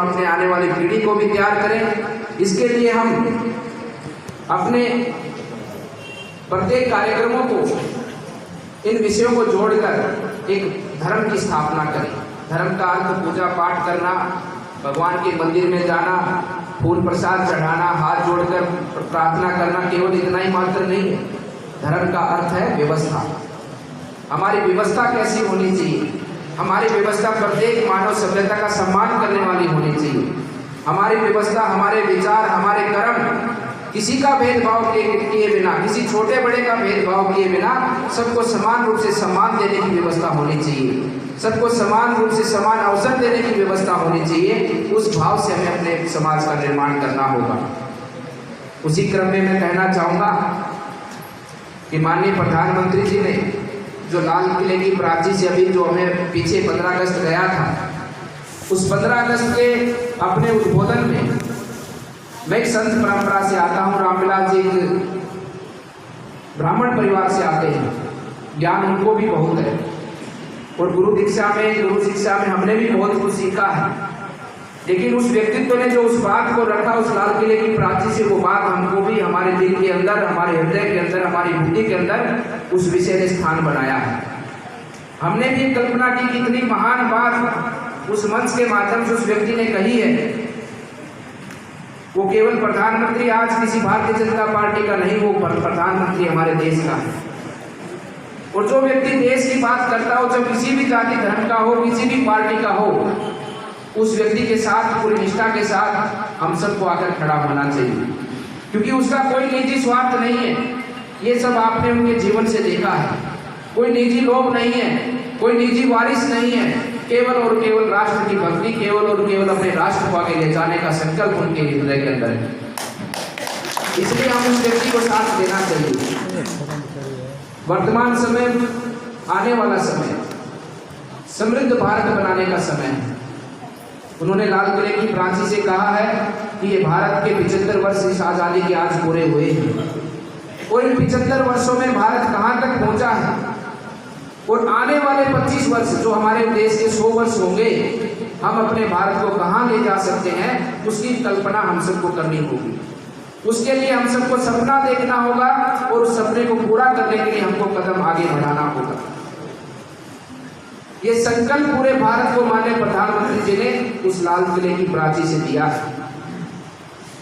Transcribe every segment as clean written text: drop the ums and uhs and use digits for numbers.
अपने आने वाली पीढ़ी को भी तैयार करें। इसके लिए हम अपने प्रत्येक कार्यक्रमों को इन विषयों को जोड़कर एक धर्म की स्थापना करें। धर्म का अर्थ पूजा पाठ करना, भगवान के मंदिर में जाना, फूल प्रसाद चढ़ाना, हाथ जोड़कर प्रार्थना करना केवल इतना ही मात्र नहीं है। धर्म का अर्थ है व्यवस्था। हमारी व्यवस्था कैसी होनी चाहिए? हमारी व्यवस्था प्रत्येक मानव सभ्यता का सम्मान करने वाली होनी चाहिए। हमारी व्यवस्था, हमारे विचार, हमारे कर्म किसी का भेदभाव किए बिना, किसी छोटे बड़े का भेदभाव किए बिना सबको समान रूप से सम्मान देने की व्यवस्था होनी चाहिए। सबको समान रूप से समान अवसर देने की व्यवस्था होनी चाहिए। उस भाव से हमें अपने समाज का निर्माण करना होगा। उसी क्रम में मैं कहना चाहूँगा कि माननीय प्रधानमंत्री जी ने जो लाल किले की प्राची से अभी जो हमें पीछे 15 अगस्त गया था, उस 15 अगस्त के अपने उद्बोधन में मैं एक संत परंपरा से आता हूँ। रामविलास जी ब्राह्मण परिवार से आते हैं, ज्ञान उनको भी बहुत है और गुरु शिक्षा में हमने भी बहुत कुछ सीखा है। लेकिन उस व्यक्तित्व ने जो उस बात को रखा, उस लाल किले की प्राची से वो बात हमको भी हमारे दिल के अंदर, हमारे हृदय के अंदर, हमारी बुद्धि के अंदर उस विषय ने स्थान बनाया है। हमने भी कल्पना की कितनी महान बात उस मंच के माध्यम से उस व्यक्ति ने कही है। वो केवल प्रधानमंत्री आज किसी भारतीय जनता पार्टी का नहीं, वो प्रधानमंत्री हमारे देश का है। और जो व्यक्ति देश की बात करता हो, जो किसी भी जाति धर्म का हो, किसी भी पार्टी का हो, उस व्यक्ति के साथ पूरी निष्ठा के साथ हम सबको आकर खड़ा होना चाहिए, क्योंकि उसका कोई निजी स्वार्थ नहीं है। ये सब आपने उनके जीवन से देखा है। कोई निजी लोभ नहीं है, कोई निजी वारिस नहीं है, केवल और केवल राष्ट्र की भक्ति, केवल और केवल अपने राष्ट्र को आगे ले जाने का संकल्प उनके हृदय के अंदर है। इसलिए हम उस व्यक्ति को साथ देना चाहिए। वर्तमान समय, आने वाला समय समृद्ध भारत बनाने का समय है। उन्होंने लाल किले की प्राची से कहा है कि ये भारत के 75 वर्ष इस आज़ादी के आज पूरे हुए हैं और इन 75 वर्षों में भारत कहाँ तक पहुँचा है और आने वाले 25 वर्ष जो हमारे देश के 100 वर्ष होंगे, हम अपने भारत को कहाँ ले जा सकते हैं, उसकी कल्पना हम सबको करनी होगी। उसके लिए हम सबको सपना देखना होगा और उस सपने को पूरा करने के लिए हमको कदम आगे बढ़ाना होगा। ये संकल्प पूरे भारत को माननीय प्रधानमंत्री जी ने उस लाल किले की प्राची से दिया है।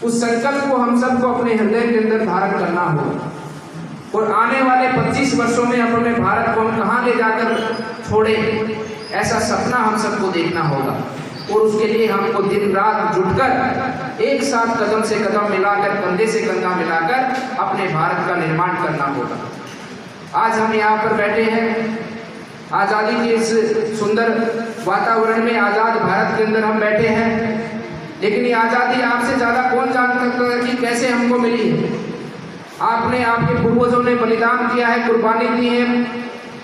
उस संकल्प को हम सबको अपने हृदय के अंदर धारण करना होगा और आने वाले 25 वर्षों में अपने भारत को हम कहाँ ले जाकर छोड़े, ऐसा सपना हम सबको देखना होगा। और उसके लिए हमको दिन रात जुटकर एक साथ कदम से कदम मिलाकर, कंधे से कंधा मिलाकर अपने भारत का निर्माण करना होगा। आज हम यहाँ पर बैठे हैं, आज़ादी के इस सुंदर वातावरण में, आज़ाद भारत के अंदर हम बैठे हैं। लेकिन ये आज़ादी आपसे ज़्यादा कौन जान सकता है कि कैसे हमको मिली है। आपने, आपके पूर्वजों ने बलिदान किया है, कुर्बानी दी है।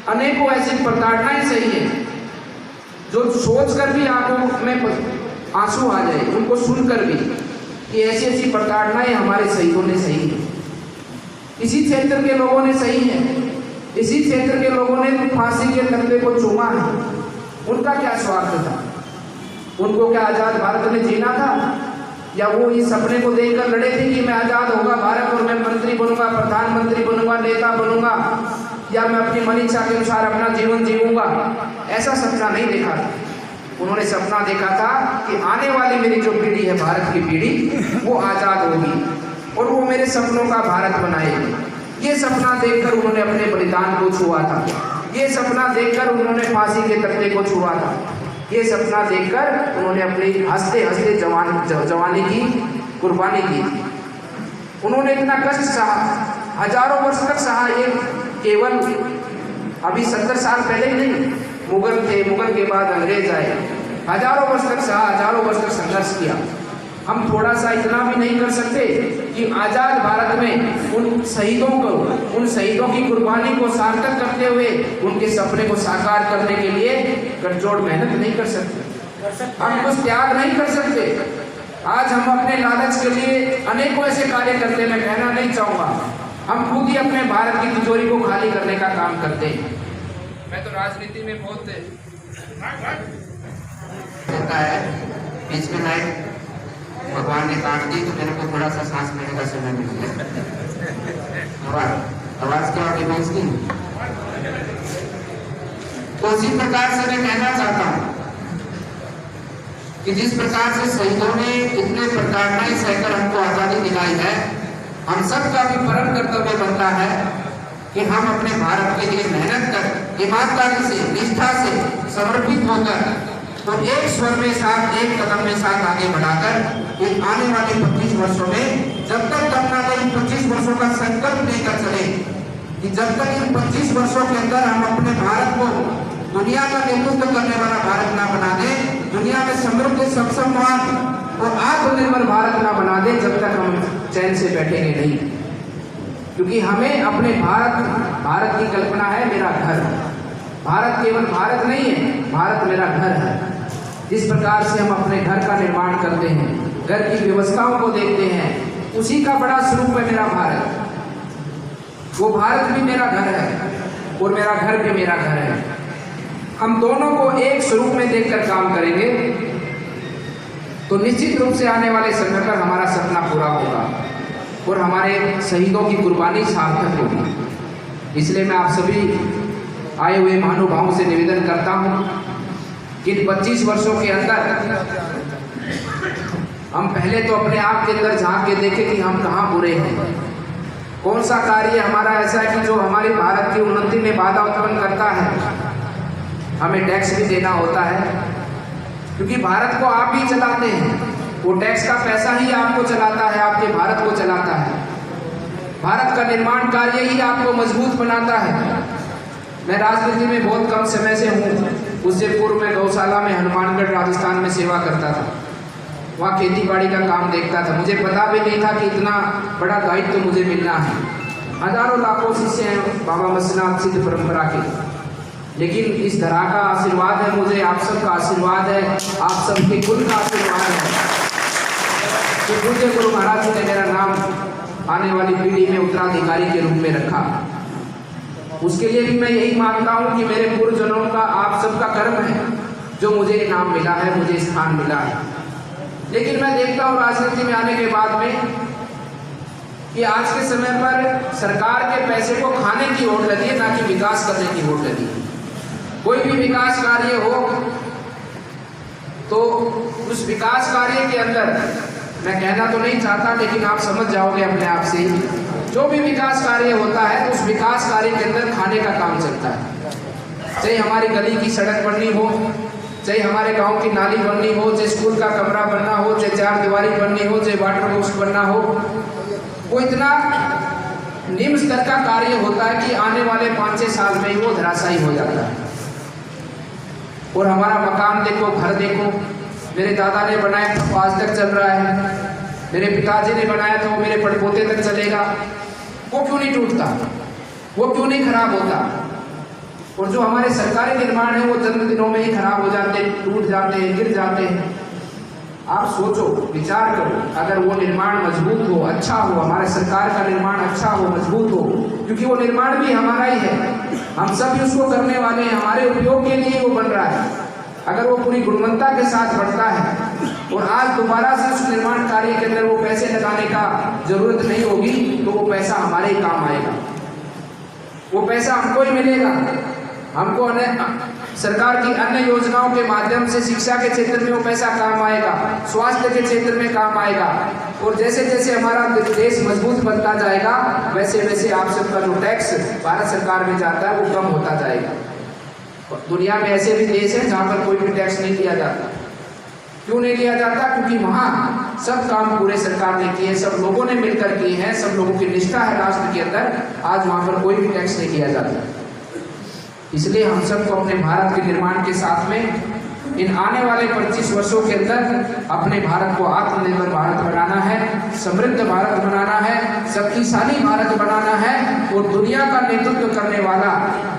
अनेकों ऐसी प्रताड़नाएं सही है जो सोचकर भी आंखों में आंसू आ जाए, उनको सुनकर भी कि ऐसी ऐसी प्रताड़नाएं हमारे शहीदों ने सही है, इसी क्षेत्र के लोगों ने सही है, इसी क्षेत्र के लोगों ने फांसी के तख्ते को चूमा है। उनका क्या स्वार्थ था? उनको क्या आज़ाद भारत में जीना था, या वो इस सपने को देखकर लड़े थे कि मैं आज़ाद होगा भारत और मैं मंत्री बनूंगा, प्रधानमंत्री बनूंगा, नेता बनूंगा, या मैं अपनी मन इच्छा के अनुसार अपना जीवन जीऊंगा? ऐसा सपना नहीं देखा था। उन्होंने सपना देखा था कि आने वाली मेरी जो पीढ़ी है, भारत की पीढ़ी, वो आज़ाद होगी और वो मेरे सपनों का भारत बनाएगी। ये सपना देखकर उन्होंने अपने बलिदान को छुआ था। ये सपना देखकर उन्होंने फांसी के तख्ते को छुआ था। ये सपना देखकर उन्होंने अपनी हंसते हंसते जवानी की कुर्बानी की। उन्होंने इतना कष्ट सहा, हजारों वर्ष तक सहा। ये केवल अभी 70 साल पहले ही नहीं, मुगल थे, मुगल के बाद अंग्रेज आए, हजारों वर्ष तक सहा, हजारों वर्ष तक संघर्ष किया। हम थोड़ा सा इतना भी नहीं कर सकते कि आज़ाद भारत में उन शहीदों को, उन शहीदों की कुर्बानी को सार्थक करते हुए उनके सपने को साकार करने के लिए गठजोड़ मेहनत नहीं कर सकते, हम कुछ त्याग नहीं कर सकते। आज हम अपने लालच के लिए अनेकों ऐसे कार्य करते, मैं कहना नहीं चाहूँगा, हम खुद ही अपने भारत की तिजोरी को खाली करने का काम करते हैं। मैं तो राजनीति में बहुत देता है बीच में लाइट भगवान ने काट दी तो मेरे को थोड़ा सा सांस लेने का समय मिल गया। आवाज क्या होगी मैं इसकी? तो इसी प्रकार से मैं कहना चाहता हूं कि जिस प्रकार से शहीदों ने इतने प्रताड़नाएं सहकर हमको आजादी दिलाई है, हम सबका भी परम कर्तव्य बनता है कि हम अपने भारत के लिए मेहनत कर, ईमानदारी से, निष्ठा से, समर्पित होकर तो एक स्वर में साथ, एक कदम में साथ आगे बढ़ाकर इन आने वाले 25 वर्षों में जब तक अपना इन 25 वर्षों का संकल्प लेकर चले कि जब तक इन 25 वर्षों के अंदर हम अपने भारत को दुनिया का नेतृत्व करने वाला भारत ना बना दे, दुनिया में समृद्ध, सक्षमवान और आत्मनिर्भर भारत ना बना दे, जब तक हम चैन से बैठेंगे नहीं। क्योंकि हमें अपने भारत की कल्पना है मेरा घर। भारत केवल भारत नहीं है, भारत मेरा घर है। जिस प्रकार से हम अपने घर का निर्माण करते हैं, घर की व्यवस्थाओं को देखते हैं, उसी का बड़ा स्वरूप है मेरा भारत। वो भारत भी मेरा घर है और मेरा घर भी मेरा घर है। हम दोनों को एक स्वरूप में देखकर काम करेंगे तो निश्चित रूप से आने वाले समय पर हमारा सपना पूरा होगा और हमारे शहीदों की कुर्बानी सार्थक होगी। इसलिए मैं आप सभी आए हुए महानुभावों से निवेदन करता हूं कि इन 25 वर्षों के अंदर हम पहले तो अपने आप के अंदर झांक के देखें कि हम कहाँ बुरे हैं, कौन सा कार्य हमारा ऐसा है कि जो हमारी भारत की उन्नति में बाधा उत्पन्न करता है। हमें टैक्स भी देना होता है क्योंकि भारत को आप ही चलाते हैं, वो टैक्स का पैसा ही आपको चलाता है, आपके भारत को चलाता है। भारत का निर्माण कार्य ही आपको मजबूत बनाता है। मैं राजनीति में बहुत कम समय से हूँ। उससे पूर्व में गौशाला में हनुमानगढ़ राजस्थान में सेवा करता था, वहाँ खेती बाड़ी का काम देखता था। मुझे पता भी नहीं था कि इतना बड़ा दायित्व तो मुझे मिलना है। हजारों लाखों शिष्य हैं बाबा मत्स्यनाथ सिद्ध परंपरा के, लेकिन इस धरा का आशीर्वाद है मुझे, आप सबका आशीर्वाद है, आप सबके कुल का आशीर्वाद है कि पूज्य गुरु महाराज जी ने मेरा नाम आने वाली पीढ़ी में उत्तराधिकारी के रूप में रखा। उसके लिए भी मैं यही मानता हूँ कि मेरे पूर्वजनों का, आप सबका कर्म है जो मुझे इनाम मिला है, मुझे स्थान मिला है। लेकिन मैं देखता हूँ राजनीति में आने के बाद में कि आज के समय पर सरकार के पैसे को खाने की होड़ लगी है, ना कि विकास करने की होड़ लगी है। कोई भी विकास कार्य हो तो उस विकास कार्य के अंदर, मैं कहना तो नहीं चाहता लेकिन आप समझ जाओगे अपने आप से, जो भी विकास कार्य होता है उस विकास कार्य के अंदर खाने का काम चलता है। चाहे हमारी गली की सड़क बननी हो, चाहे हमारे गांव की नाली बननी हो, चाहे स्कूल का कमरा बनना हो, चाहे 4 दीवारी बननी हो, चाहे वाटर बॉक्स बनना हो, वो इतना निम्न स्तर का कार्य होता है कि आने वाले 5-6 साल में ही वो धराशायी हो जाता है। और हमारा मकान देखो, घर देखो, मेरे दादा ने बनाया था, आज तक चल रहा है। मेरे पिताजी ने बनाया था, वो मेरे पड़पोते तक चलेगा। वो क्यों नहीं टूटता, वो क्यों नहीं खराब होता? और जो हमारे सरकारी निर्माण है वो चंद दिनों में ही खराब हो जाते हैं, टूट जाते हैं, गिर जाते हैं। आप सोचो, विचार करो, अगर वो निर्माण मजबूत हो, अच्छा हो, हमारे सरकार का निर्माण अच्छा हो, मजबूत हो, क्योंकि वो निर्माण भी हमारा ही है, हम सब उसको करने वाले हैं, हमारे उपयोग के लिए वो बन रहा है। अगर वो पूरी गुणवत्ता के साथ बढ़ता है और आज दोबारा से उस निर्माण कार्य के अंदर वो पैसे लगाने का जरूरत नहीं होगी, तो वो पैसा हमारे ही काम आएगा, वो पैसा हमको ही मिलेगा। हमको सरकार की अन्य योजनाओं के माध्यम से शिक्षा के क्षेत्र में वो पैसा काम आएगा, स्वास्थ्य के क्षेत्र में काम आएगा। और जैसे जैसे हमारा देश मजबूत बनता जाएगा वैसे वैसे आप सबका जो टैक्स भारत सरकार में जाता है वो कम होता जाएगा। दुनिया में ऐसे भी देश हैं जहाँ पर कोई भी टैक्स नहीं लिया जाता। क्यों नहीं लिया जाता? क्योंकि वहाँ सब काम पूरे सरकार ने किए, सब लोगों ने मिलकर किए हैं, सब लोगों की निष्ठा है राष्ट्र के अंदर। आज वहाँ पर कोई भी टैक्स नहीं लिया जाता। इसलिए हम सबको अपने भारत के निर्माण के साथ में इन आने वाले 25 वर्षों के अंदर अपने भारत को आत्मनिर्भर भारत बनाना है, समृद्ध भारत बनाना है, शक्तिशाली भारत बनाना है और दुनिया का नेतृत्व करने वाला,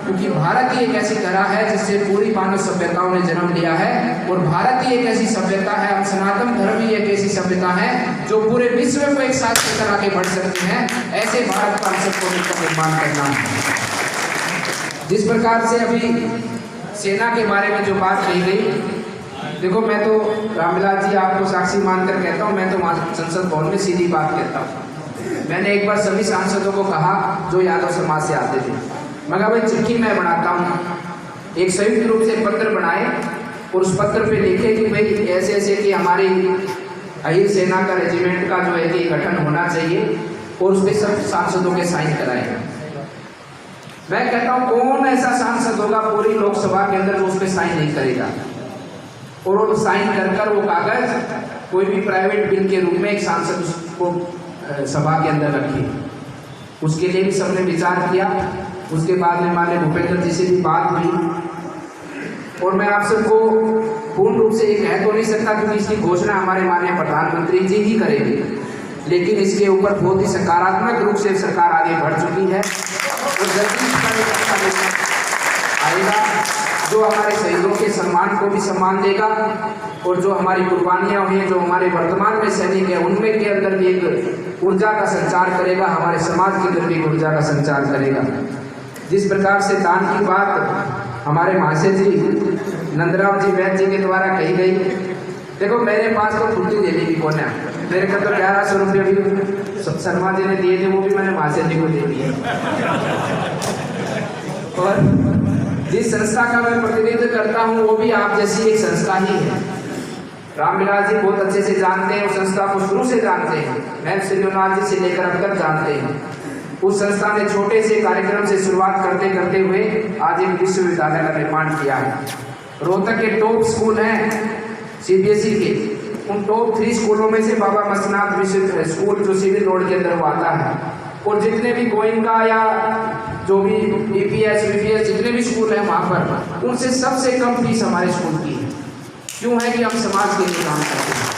क्योंकि भारत ही एक ऐसी तरह है जिससे पूरी मानव सभ्यताओं ने जन्म लिया है और भारत ही एक ऐसी सभ्यता है, हम सनातन धर्म ही एक ऐसी सभ्यता है जो पूरे विश्व को एक साथ लेकर आगे बढ़ सकते हैं। ऐसे भारत का हम सबको मिलकर निर्माण करना है। जिस प्रकार से अभी सेना के बारे में जो बात कही गई, देखो, मैं तो रामविलास जी आपको साक्षी मानकर कहता हूँ, मैं तो वहाँ संसद भवन में सीधी बात कहता हूँ। मैंने एक बार सभी सांसदों को कहा जो यादव समाज से आते थे, मैं कहा भाई चिट्ठी मैं बनाता हूँ, एक संयुक्त रूप से पत्र बनाए और उस पत्र पे लिखे कि भाई ऐसे ऐसे कि हमारी अहिर सेना का रेजिमेंट का जो है कि गठन होना चाहिए और उस पर सब सांसदों के साइन कराए। मैं कहता हूँ कौन ऐसा सांसद होगा पूरी लोकसभा के अंदर जो उस पर साइन नहीं करेगा, और वो साइन कर वो कागज कोई भी प्राइवेट बिल के रूप में एक सांसद उसको सभा के अंदर रखे। उसके लिए भी सबने विचार किया। उसके बाद में माननीय भूपेंद्र जी से भी बात हुई और मैं आप सबको पूर्ण रूप से ये कह तो नहीं सकता क्योंकि इसकी घोषणा हमारे माननीय प्रधानमंत्री जी ही करेंगे, लेकिन इसके ऊपर बहुत ही सकारात्मक रूप से सरकार आगे बढ़ चुकी है और जल्दी आएगा जो हमारे शहीदों के सम्मान को भी सम्मान देगा और जो हमारी कुर्बानियाँ हुई हैं, जो हमारे वर्तमान में सैनिक हैं, उनमें के अंदर भी एक ऊर्जा का संचार करेगा, हमारे समाज के अंदर भी ऊर्जा का संचार करेगा। जिस प्रकार से दान की बात हमारे महाशय जी नंदराम जी वैद्य जी के द्वारा कही गई, देखो मेरे पास तो फुर्ती देने की कौन है, मेरे को तो 1100 रुपये भी शर्मा जी ने दिए थे, वो भी मैंने महाशय जी को दे दिए। और जिस संस्था का मैं प्रतिनिधित्व करता हूँ वो भी आप जैसी एक संस्था ही है। रामविलास जी बहुत अच्छे से जानते हैं, उस संस्था को शुरू से जानते हैं, मैं श्रीनाथ जी से लेकर अब तक जानते हैं। उस संस्था ने छोटे से कार्यक्रम से शुरुआत करते करते हुए आज एक विश्वविद्यालय का निर्माण किया है। रोहतक के टॉप स्कूल हैं सीबीएसई के, उन टॉप 3 स्कूलों में से बाबा मस्तनाथ विश्व स्कूल जो सिविल रोड के अंदर वो आता है। और जितने भी गोइंका या जो भी ईपीएस वीपीएस जितने भी स्कूल हैं वहाँ पर उनसे सबसे कम फीस हमारे स्कूल की है। क्यों है कि हम समाज के लिए काम करते हैं।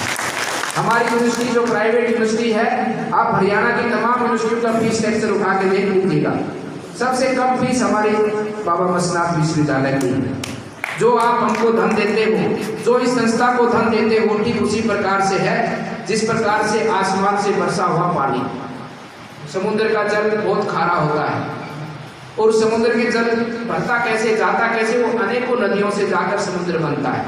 हमारी यूनिवर्सिटी जो प्राइवेट यूनिवर्सिटी है, आप हरियाणा की तमाम यूनिवर्सिटियों का फीस स्ट्रक्चर उठा के देख लीजिएगा, सबसे कम फीस हमारी बाबा मस्तनाथ विश्वविद्यालय की है। जो आप हमको धन देते हो, जो इस संस्था को धन देते हो, ठीक उसी प्रकार से है जिस प्रकार से आसमान से बरसा हुआ पानी। समुद्र का जल बहुत खारा होता है और समुद्र के जल बढ़ता कैसे जाता कैसे, वो अनेकों नदियों से जाकर समुद्र बनता है।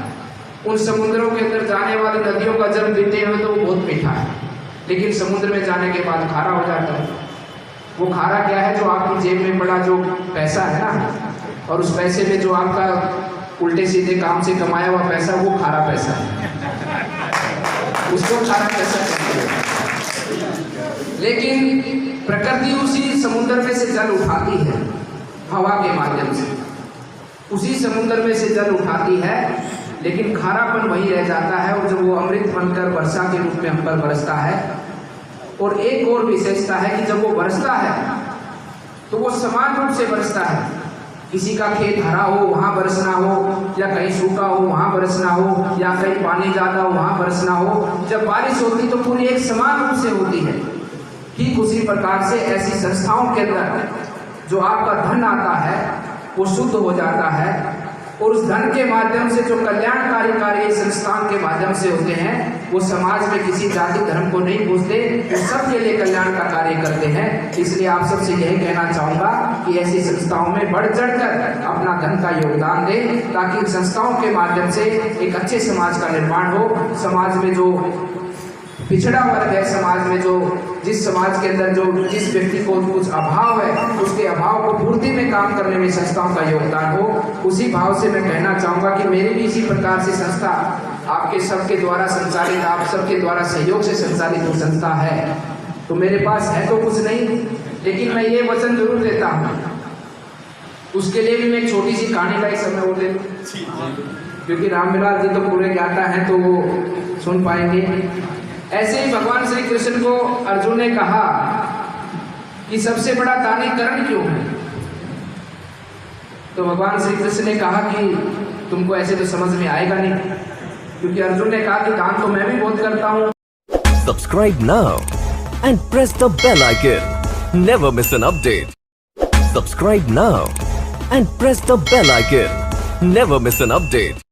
उन समुद्रों के अंदर जाने वाली नदियों का जल पीते हुए तो वो बहुत मीठा है, लेकिन समुद्र में जाने के बाद खारा हो जाता है। वो खारा क्या है, जो आपकी जेब में पड़ा जो पैसा है ना, और उस पैसे में जो आपका उल्टे सीधे काम से कमाया हुआ पैसा, वो खारा पैसा है, उसको खारा पैसा कहते हैं। लेकिन प्रकृति उसी समुद्र में से जल उठाती है हवा के माध्यम से, उसी समुद्र में से जल उठाती है, लेकिन खारापन वही रह जाता है और जब वो अमृत बनकर वर्षा के रूप में हम पर बरसता है। और एक और विशेषता है कि जब वो बरसता है तो वो समान रूप से बरसता है। किसी का खेत हरा हो वहाँ बरसना हो, या कहीं सूखा हो वहाँ बरसना हो, या कहीं पानी ज़्यादा हो वहाँ बरसना हो। जब बारिश होती तो पूरी एक समान रूप से होती है। ठीक उसी प्रकार से ऐसी संस्थाओं के अंदर जो आपका धन आता है वो शुद्ध हो जाता है और उस धन के माध्यम से जो कल्याणकारी कार्य संस्थान के माध्यम से होते हैं वो समाज में किसी जाति धर्म को नहीं पूछते, वो सबके लिए कल्याण का कार्य करते हैं। इसलिए आप सबसे यही कहना चाहूँगा कि ऐसी संस्थाओं में बढ़ चढ़कर अपना धन का योगदान दें, ताकि संस्थाओं के माध्यम से एक अच्छे समाज का निर्माण हो। समाज में जो पिछड़ा वर्ग है, समाज में जो जिस समाज के अंदर जो जिस व्यक्ति को कुछ अभाव है, उसके अभाव को पूर्ति में काम करने में संस्थाओं का योगदान हो। उसी भाव से मैं कहना चाहूँगा कि मेरी भी इसी प्रकार से संस्था आपके सबके द्वारा संचालित, आप सबके द्वारा सहयोग से संचालित वो संस्था है। तो मेरे पास है तो कुछ नहीं, लेकिन मैं ये वचन जरूर देता हूँ। उसके लिए भी मैं एक छोटी सी कहानी का एक समय वो ले, क्योंकि रामविलास जी तो पूरे ज्ञाता हैं तो वो सुन पाएंगे। ऐसे ही भगवान श्री कृष्ण को अर्जुन ने कहा कि सबसे बड़ा दानी कर्ण क्यों है? तो भगवान श्री कृष्ण ने कहा कि तुमको ऐसे तो समझ में आएगा नहीं, क्योंकि अर्जुन ने कहा कि दान तो मैं भी बहुत करता हूँ। Subscribe now and press the bell icon. Never miss an update. Subscribe now and press the bell icon. Never miss an update.